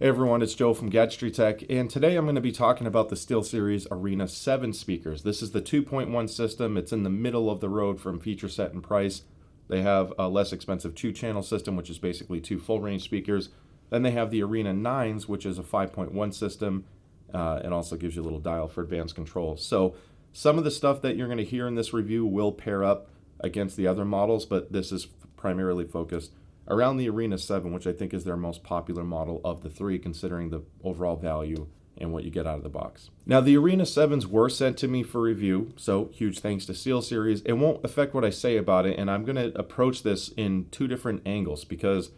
Hey everyone, it's Joe from Gadgetry Tech, and today I'm going to be talking about the SteelSeries Arena 7 speakers. This is the 2.1 system. It's in the middle of the road from feature set and price. They have a less expensive 2-channel system, which is basically 2 full-range speakers. Then they have the Arena 9s, which is a 5.1 system, and also gives you a little dial for advanced control. So some of the stuff that you're going to hear in this review will pair up against the other models, but this is primarily focused around the Arena 7, which I think is their most popular model of the 3, considering the overall value and what you get out of the box. Now, the Arena 7s were sent to me for review, so huge thanks to SteelSeries. It won't affect what I say about it, and I'm going to approach this in 2 different angles because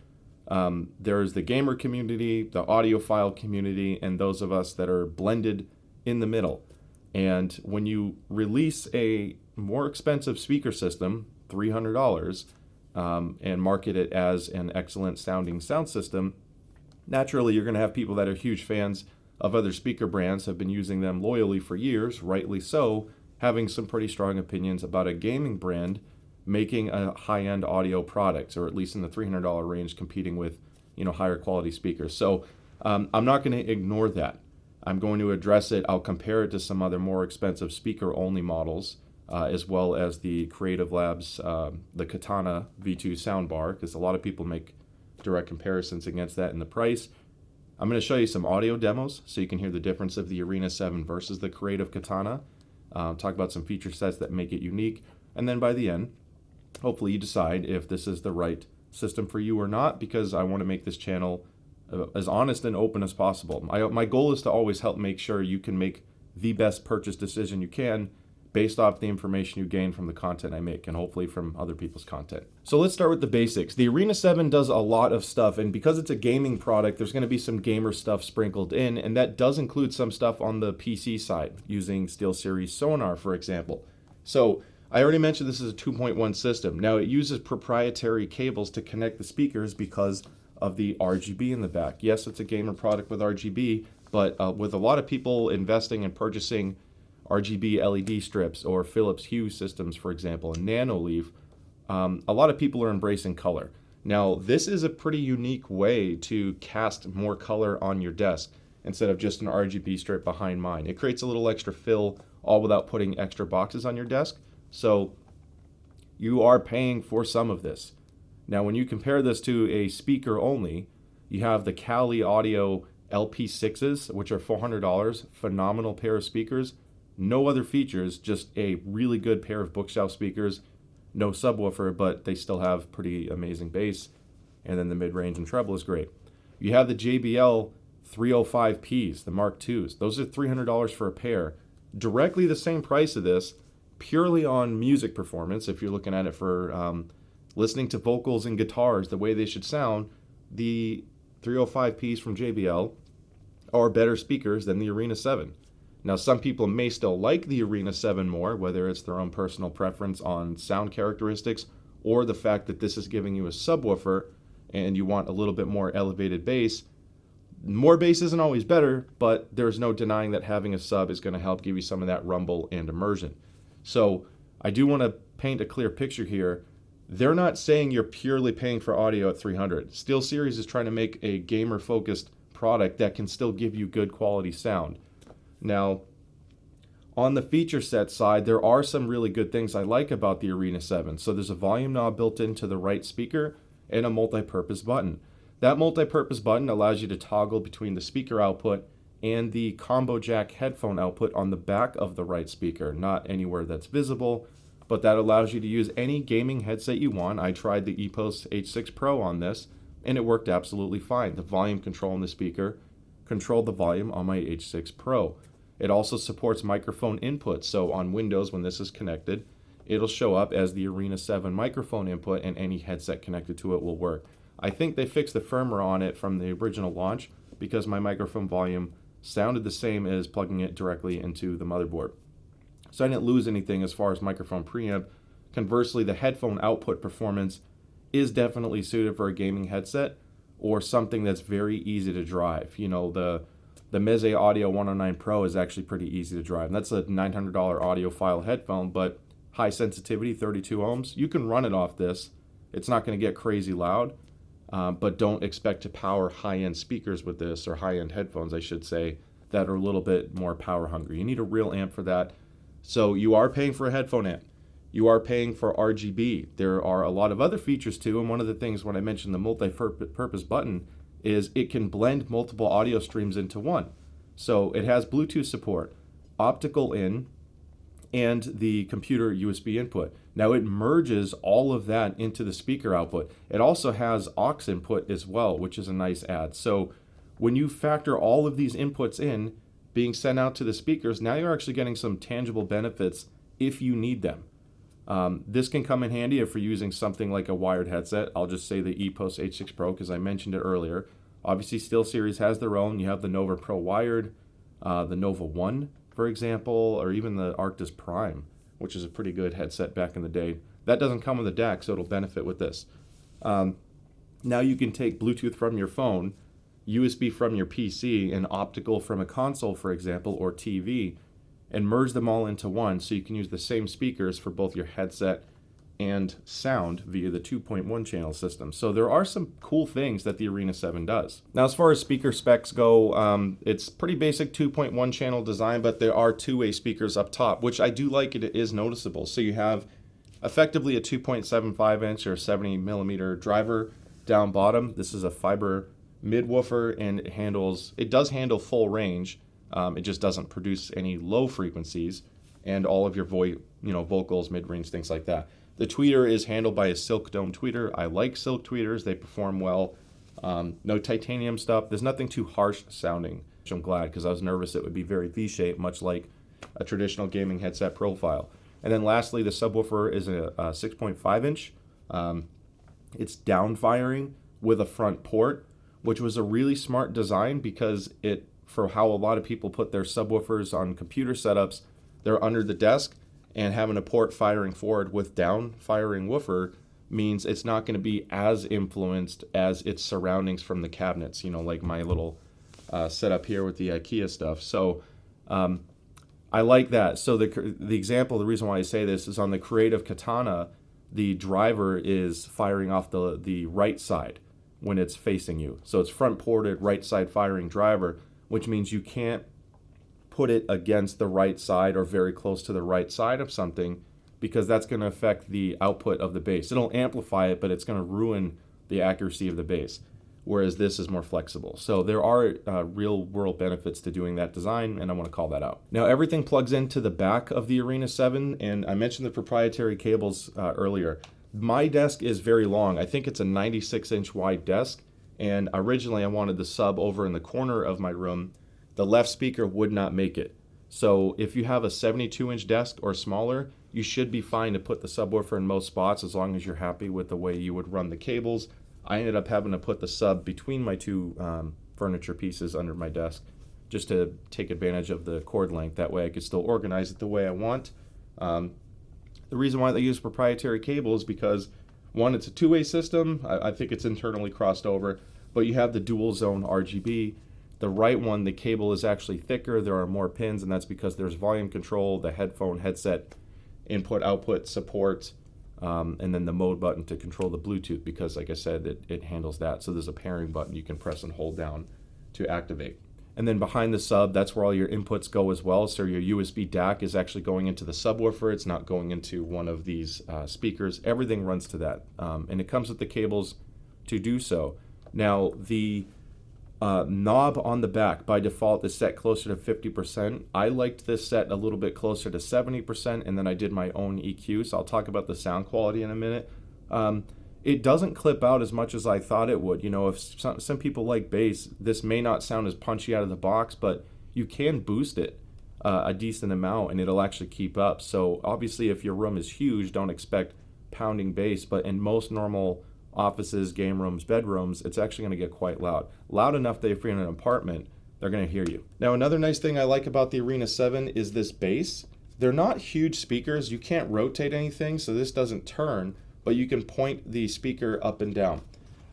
there's the gamer community, the audiophile community, and those of us that are blended in the middle. And when you release a more expensive speaker system, $300, and market it as an excellent sounding sound system, naturally you're going to have people that are huge fans of other speaker brands, have been using them loyally for years, rightly so, having some pretty strong opinions about a gaming brand making a high-end audio product, or at least in the $300 range, competing with higher quality speakers. So I'm not going to ignore that. I'm going to address it. I'll compare it to some other more expensive speaker-only models, as well as the Creative Labs, the Katana V2 soundbar, because a lot of people make direct comparisons against that in the price. I'm going to show you some audio demos so you can hear the difference of the Arena 7 versus the Creative Katana. Talk about some feature sets that make it unique. And then by the end, hopefully you decide if this is the right system for you or not, because I want to make this channel as honest and open as possible. My goal is to always help make sure you can make the best purchase decision you can based off the information you gain from the content I make, and hopefully from other people's content. So let's start with the basics. The Arena 7 does a lot of stuff, and because it's a gaming product, there's going to be some gamer stuff sprinkled in, and that does include some stuff on the PC side, using SteelSeries Sonar, for example. So I already mentioned this is a 2.1 system. Now it uses proprietary cables to connect the speakers because of the RGB in the back. Yes, it's a gamer product with RGB, but with a lot of people investing and purchasing RGB LED strips or Philips Hue systems, for example, and Nanoleaf, a lot of people are embracing color. Now, this is a pretty unique way to cast more color on your desk instead of just an RGB strip behind mine. It creates a little extra fill, all without putting extra boxes on your desk. So you are paying for some of this. Now, when you compare this to a speaker only, you have the Kali Audio LP6s, which are $400, phenomenal pair of speakers. No other features, just a really good pair of bookshelf speakers, no subwoofer, but they still have pretty amazing bass, and then the mid-range and treble is great. You have the JBL 305Ps, the Mark IIs. Those are $300 for a pair. Directly the same price of this, purely on music performance. If you're looking at it for listening to vocals and guitars the way they should sound, the 305Ps from JBL are better speakers than the Arena 7. Now, some people may still like the Arena 7 more, whether it's their own personal preference on sound characteristics or the fact that this is giving you a subwoofer and you want a little bit more elevated bass. More bass isn't always better, but there's no denying that having a sub is going to help give you some of that rumble and immersion. So I do want to paint a clear picture here. They're not saying you're purely paying for audio at $300. SteelSeries is trying to make a gamer-focused product that can still give you good quality sound. Now, on the feature set side, there are some really good things I like about the Arena 7. So there's a volume knob built into the right speaker and a multi-purpose button. That multi-purpose button allows you to toggle between the speaker output and the combo jack headphone output on the back of the right speaker, not anywhere that's visible, but that allows you to use any gaming headset you want. I tried the EPOS H6 Pro on this, and it worked absolutely fine. The volume control in the speaker controlled the volume on my H6 Pro. It also supports microphone input, so on Windows, when this is connected, it'll show up as the Arena 7 microphone input, and any headset connected to it will work. I think they fixed the firmware on it from the original launch because my microphone volume sounded the same as plugging it directly into the motherboard. So I didn't lose anything as far as microphone preamp. Conversely, the headphone output performance is definitely suited for a gaming headset or something that's very easy to drive. The Meze Audio 109 Pro is actually pretty easy to drive. And that's a $900 audiophile headphone, but high sensitivity, 32 ohms. You can run it off this. It's not going to get crazy loud. but don't expect to power high-end speakers with this, or high-end headphones, I should say, that are a little bit more power hungry. You need a real amp for that. So you are paying for a headphone amp. You are paying for RGB. There are a lot of other features too, and one of the things when I mentioned the multi-purpose button is it can blend multiple audio streams into one. So it has Bluetooth support, optical in, and the computer USB input. Now it merges all of that into the speaker output. It also has aux input as well, which is a nice add. So when you factor all of these inputs in, being sent out to the speakers, now you're actually getting some tangible benefits if you need them. This can come in handy if you're using something like a wired headset. I'll just say the EPOS H6 Pro because I mentioned it earlier. Obviously, SteelSeries has their own. You have the Nova Pro wired, the Nova 1, for example, or even the Arctis Prime, which is a pretty good headset back in the day. That doesn't come with a DAC, so it'll benefit with this. Now you can take Bluetooth from your phone, USB from your PC, and optical from a console, for example, or TV, and merge them all into one so you can use the same speakers for both your headset and sound via the 2.1 channel system. So there are some cool things that the Arena 7 does. Now as far as speaker specs go, it's pretty basic 2.1 channel design, but there are two-way speakers up top, which I do like. It is noticeable. So you have effectively a 2.75 inch or 70 millimeter driver down bottom. This is a fiber mid-woofer, and it does handle full range. It just doesn't produce any low frequencies and all of your vocals, mid-range, things like that. The tweeter is handled by a silk dome tweeter. I like silk tweeters. They perform well. No titanium stuff. There's nothing too harsh sounding, which I'm glad, because I was nervous it would be very V-shaped, much like a traditional gaming headset profile. And then lastly, the subwoofer is a 6.5 inch. It's down-firing with a front port, which was a really smart design because for how a lot of people put their subwoofers on computer setups, they're under the desk, and having a port firing forward with down firing woofer means it's not going to be as influenced as its surroundings from the cabinets, like my little setup here with the IKEA stuff. So I like that. So the example, the reason why I say this is on the Creative Katana, the driver is firing off the right side when it's facing you. So it's front ported, right side firing driver, which means you can't put it against the right side or very close to the right side of something, because that's going to affect the output of the bass. It'll amplify it, but it's going to ruin the accuracy of the bass, whereas this is more flexible. So there are real world benefits to doing that design, and I want to call that out. Now everything plugs into the back of the Arena 7, and I mentioned the proprietary cables earlier. My desk is very long. I think it's a 96-inch wide desk, and originally I wanted the sub over in the corner of my room. The left speaker would not make it. So if you have a 72-inch desk or smaller, you should be fine to put the subwoofer in most spots as long as you're happy with the way you would run the cables. I ended up having to put the sub between my two furniture pieces under my desk just to take advantage of the cord length. That way I could still organize it the way I want. The reason why they use proprietary cable is because, one, it's a two-way system. I think it's internally crossed over, but you have the dual zone RGB. The right one, the cable is actually thicker. There are more pins, and that's because there's volume control, the headset input-output support, and then the mode button to control the Bluetooth, because, like I said, it handles that. So there's a pairing button you can press and hold down to activate. And then behind the sub, that's where all your inputs go as well. So your USB DAC is actually going into the subwoofer. It's not going into one of these speakers. Everything runs to that. And it comes with the cables to do so. Now, the knob on the back by default is set closer to 50%. I liked this set a little bit closer to 70%, and then I did my own EQ. So I'll talk about the sound quality in a minute. It doesn't clip out as much as I thought it would. If some people like bass, this may not sound as punchy out of the box, but you can boost it a decent amount and it'll actually keep up. So obviously if your room is huge, don't expect pounding bass, but in most normal offices, game rooms, bedrooms, it's actually going to get quite loud. Loud enough that if you're in an apartment, they're going to hear you. Now another nice thing I like about the Arena 7 is this bass. They're not huge speakers. You can't rotate anything, so this doesn't turn, but you can point the speaker up and down.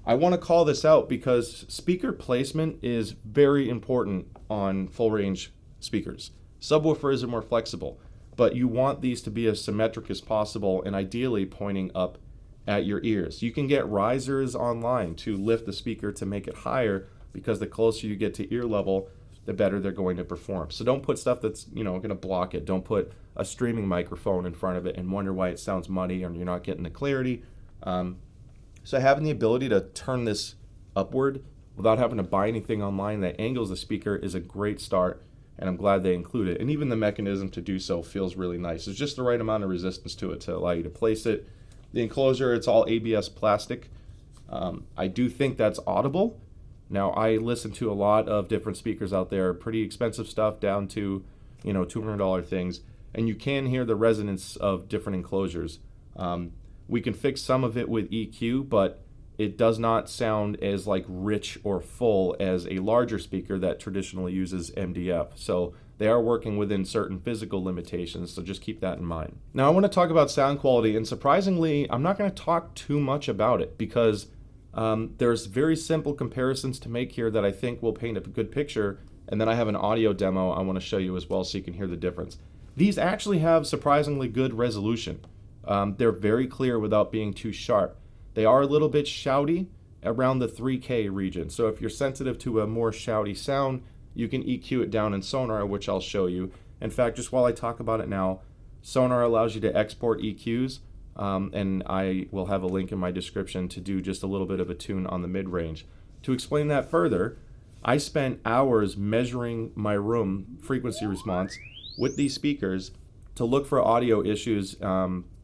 I want to call this out because speaker placement is very important on full range speakers. Subwoofers are more flexible, but you want these to be as symmetric as possible and ideally pointing up at your ears. You can get risers online to lift the speaker to make it higher, because the closer you get to ear level, the better they're going to perform. So don't put stuff that's, going to block it. Don't put a streaming microphone in front of it and wonder why it sounds muddy and you're not getting the clarity. So having the ability to turn this upward without having to buy anything online that angles the speaker is a great start, and I'm glad they include it. And even the mechanism to do so feels really nice. There's just the right amount of resistance to it to allow you to place it. The enclosure, it's all ABS plastic. I do think that's audible. Now, I listen to a lot of different speakers out there, pretty expensive stuff down to, $200 things, and you can hear the resonance of different enclosures. We can fix some of it with EQ, but it does not sound as rich or full as a larger speaker that traditionally uses MDF. So they are working within certain physical limitations, so just keep that in mind. Now, I want to talk about sound quality, and surprisingly, I'm not going to talk too much about it because there's very simple comparisons to make here that I think will paint a good picture, and then I have an audio demo I want to show you as well so you can hear the difference. These actually have surprisingly good resolution. They're very clear without being too sharp. They are a little bit shouty around the 3K region, so if you're sensitive to a more shouty sound, you can EQ it down in Sonar, which I'll show you. In fact, just while I talk about it now, Sonar allows you to export EQs, and I will have a link in my description to do just a little bit of a tune on the mid-range. To explain that further, I spent hours measuring my room frequency response with these speakers to look for audio issues,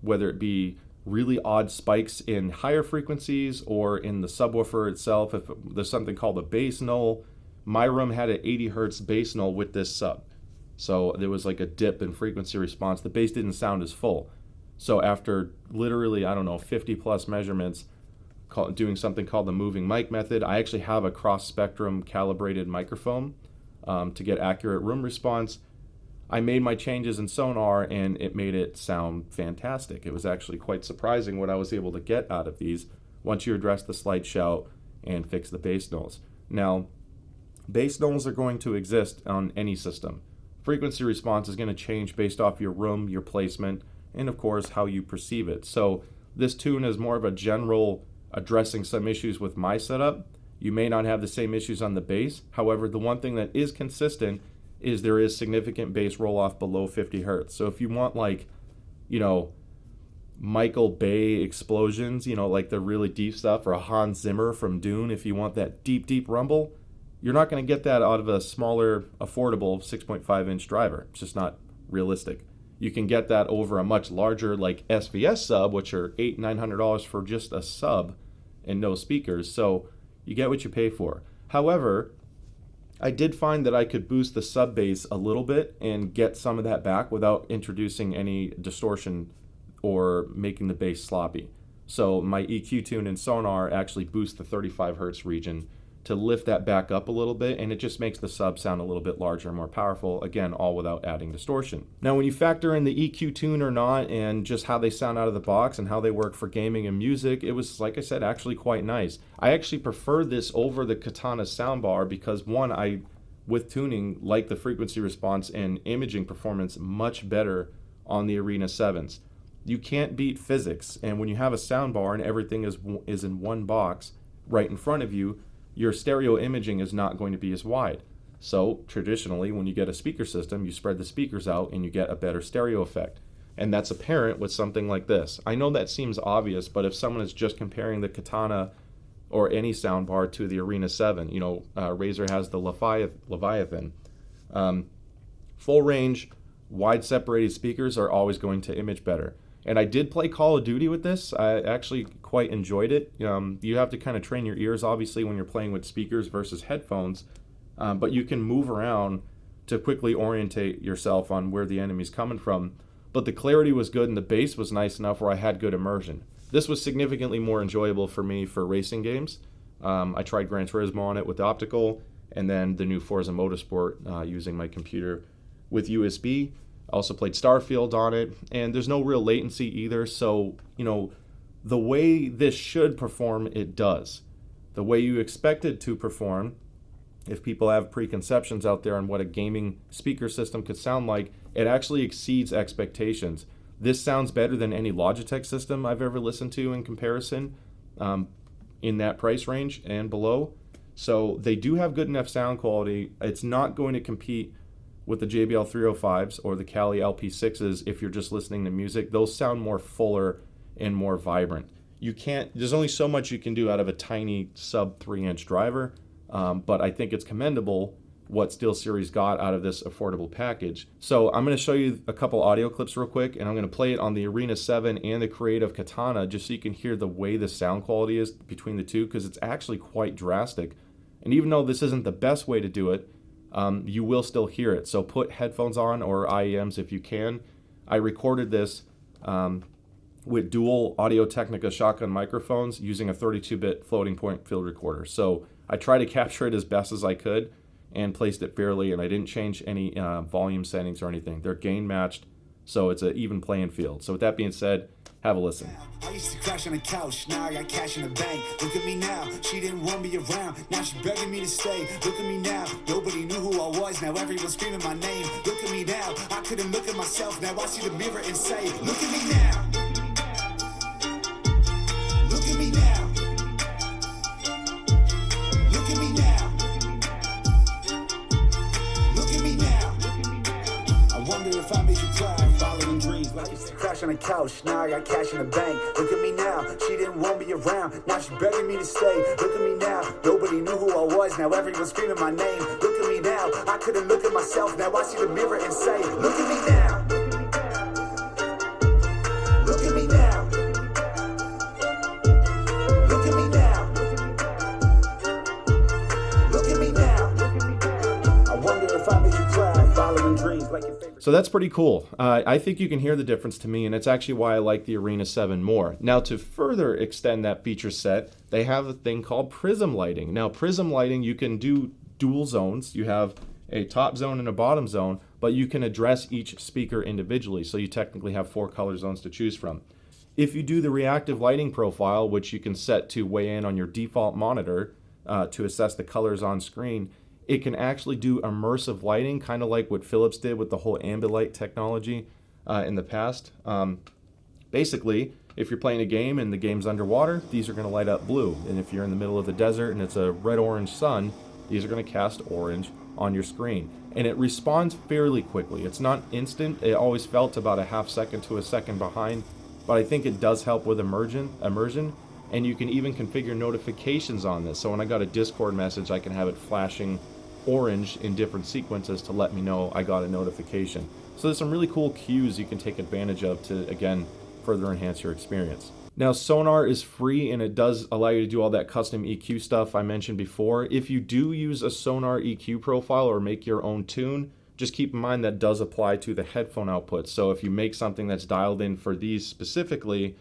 whether it be really odd spikes in higher frequencies or in the subwoofer itself. If there's something called a bass null, my room had an 80 hertz bass null with this sub. So there was a dip in frequency response. The bass didn't sound as full. So after literally, 50 plus measurements, doing something called the moving mic method, I actually have a cross spectrum calibrated microphone to get accurate room response. I made my changes in Sonar and it made it sound fantastic. It was actually quite surprising what I was able to get out of these once you address the slight shout and fix the bass nulls. Now, bass nulls are going to exist on any system. Frequency response is going to change based off your room, your placement, and of course how you perceive it. So this tune is more of a general addressing some issues with my setup. You may not have the same issues on the bass. However, the one thing that is consistent is there is significant bass roll off below 50 hertz. So if you want Michael Bay explosions, the really deep stuff, or a Hans Zimmer from Dune, if you want that deep, deep rumble, you're not going to get that out of a smaller, affordable 6.5 inch driver. It's just not realistic. You can get that over a much larger SVS sub, which are $800-900 for just a sub and no speakers. So you get what you pay for. However, I did find that I could boost the sub bass a little bit and get some of that back without introducing any distortion or making the bass sloppy. So my EQ tune in Sonar actually boosts the 35 hertz region to lift that back up a little bit, and it just makes the sub sound a little bit larger and more powerful, again, all without adding distortion. Now, when you factor in the EQ tune or not, and just how they sound out of the box and how they work for gaming and music, it was, like I said, actually quite nice. I actually prefer this over the Katana soundbar because, one, I, with tuning, like the frequency response and imaging performance much better on the Arena 7s. You can't beat physics, and when you have a soundbar and everything is in one box right in front of you, your stereo imaging is not going to be as wide. So traditionally, when you get a speaker system, you spread the speakers out and you get a better stereo effect. And that's apparent with something like this. I know that seems obvious, but if someone is just comparing the Katana or any soundbar to the Arena 7, Razer has the Leviathan. Full range, wide separated speakers are always going to image better. And I did play Call of Duty with this. I actually quite enjoyed it. You have to kind of train your ears, obviously, when you're playing with speakers versus headphones. But you can move around to quickly orientate yourself on where the enemy's coming from. But the clarity was good and the bass was nice enough where I had good immersion. This was significantly more enjoyable for me for racing games. I tried Gran Turismo on it with optical, and then the new Forza Motorsport using my computer with USB. I also played Starfield on it, and there's no real latency either, so, the way this should perform, it does. The way you expect it to perform, if people have preconceptions out there on what a gaming speaker system could sound like, it actually exceeds expectations. This sounds better than any Logitech system I've ever listened to in comparison, in that price range and below. So they do have good enough sound quality. It's not going to compete with the JBL 305s or the Kali LP6s if you're just listening to music. Those sound more fuller and more vibrant. There's only so much you can do out of a tiny sub 3-inch driver, but I think it's commendable what SteelSeries got out of this affordable package. So I'm going to show you a couple audio clips real quick, and I'm going to play it on the Arena 7 and the Creative Katana just so you can hear the way the sound quality is between the two, because it's actually quite drastic. And even though this isn't the best way to do it, you will still hear it. So put headphones on or IEMs if you can. I recorded this with dual Audio-Technica shotgun microphones using a 32-bit floating point field recorder. So I tried to capture it as best as I could and placed it fairly, and I didn't change any volume settings or anything. They're gain matched, so it's an even playing field. So with that being said, have a listen. I used to crash on the couch, now I got cash in the bank. Look at me now, she didn't want me around, now she begging me to stay. Look at me now, nobody knew who I was, now everyone's screaming my name. Look at me now, I couldn't look at myself, now I see the mirror and say, look at me now. Look at me now. Look at me now. Look at me now. I wonder if I made you cry, following dreams like it's crash on the couch, now I got cash in the bank. Look at me now, she didn't want me around, now she begging me to stay. Look at me now, nobody knew who I was, now everyone's screaming my name. Look at me now, I couldn't look at myself, now I see the mirror and say, look at me now. Look at me now. Look at me now. Look at me now. I wonder if I made you cry, following dreams like your favorite. So that's pretty cool. I think you can hear the difference to me, and it's actually why I like the Arena 7 more. Now, to further extend that feature set, they have a thing called prism lighting. Now, prism lighting, you can do dual zones. You have a top zone and a bottom zone, but you can address each speaker individually, so you technically have 4 color zones to choose from. If you do the reactive lighting profile, which you can set to weigh in on your default monitor to assess the colors on screen, it can actually do immersive lighting, kind of like what Philips did with the whole Ambilight technology in the past. Basically, if you're playing a game and the game's underwater, these are going to light up blue. And if you're in the middle of the desert and it's a red-orange sun, these are going to cast orange on your screen. And it responds fairly quickly. It's not instant. It always felt about a half second to a second behind, but I think it does help with immersion. And you can even configure notifications on this. So when I got a Discord message, I can have it flashing orange in different sequences to let me know I got a notification. So there's some really cool cues you can take advantage of to, again, further enhance your experience. Now, Sonar is free, and it does allow you to do all that custom EQ stuff I mentioned before. If you do use a Sonar EQ profile or make your own tune, just keep in mind that does apply to the headphone outputs. So if you make something that's dialed in for these specifically,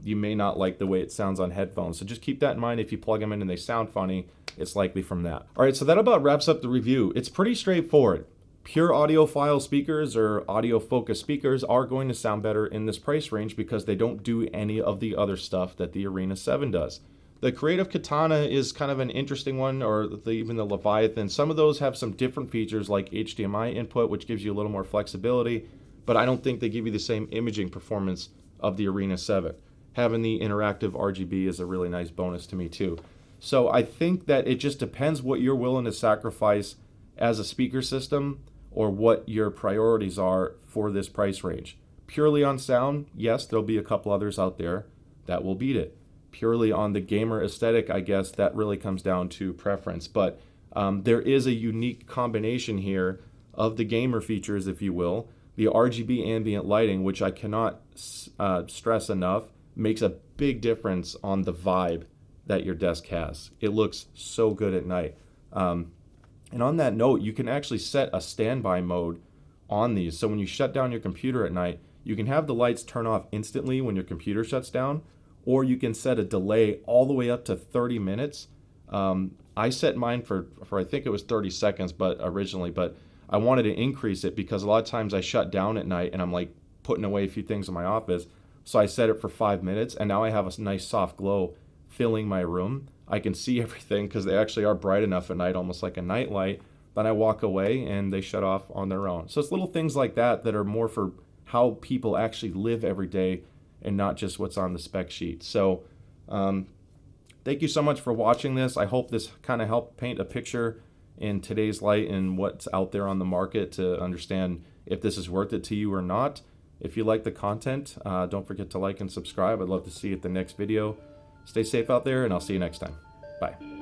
you may not like the way it sounds on headphones. So just keep that in mind. If you plug them in and they sound funny, it's likely from that. All right, so that about wraps up the review. It's pretty straightforward. Pure audiophile speakers or audio focused speakers are going to sound better in this price range because they don't do any of the other stuff that the Arena 7 does. The Creative Katana is kind of an interesting one, or even the Leviathan. Some of those have some different features like HDMI input, which gives you a little more flexibility, but I don't think they give you the same imaging performance of the Arena 7. Having the interactive RGB is a really nice bonus to me too. So I think that it just depends what you're willing to sacrifice as a speaker system or what your priorities are for this price range. Purely on sound, yes, there'll be a couple others out there that will beat it. Purely on the gamer aesthetic, I guess that really comes down to preference. But there is a unique combination here of the gamer features, if you will. The RGB ambient lighting, which I cannot stress enough, makes a big difference on the vibe that your desk has. It looks so good at night. And on that note, you can actually set a standby mode on these. So when you shut down your computer at night, you can have the lights turn off instantly when your computer shuts down, or you can set a delay all the way up to 30 minutes. I set mine for I think it was 30 seconds originally, but I wanted to increase it because a lot of times I shut down at night and I'm like putting away a few things in my office. So I set it for 5 minutes, and now I have a nice soft glow filling my room. I can see everything because they actually are bright enough at night, almost like a night light. Then I walk away and they shut off on their own. So it's little things like that that are more for how people actually live every day and not just what's on the spec sheet. So thank you so much for watching this. I hope this kind of helped paint a picture in today's light and what's out there on the market to understand if this is worth it to you or not. If you like the content, don't forget to like and subscribe. I'd love to see you at the next video. Stay safe out there, and I'll see you next time. Bye.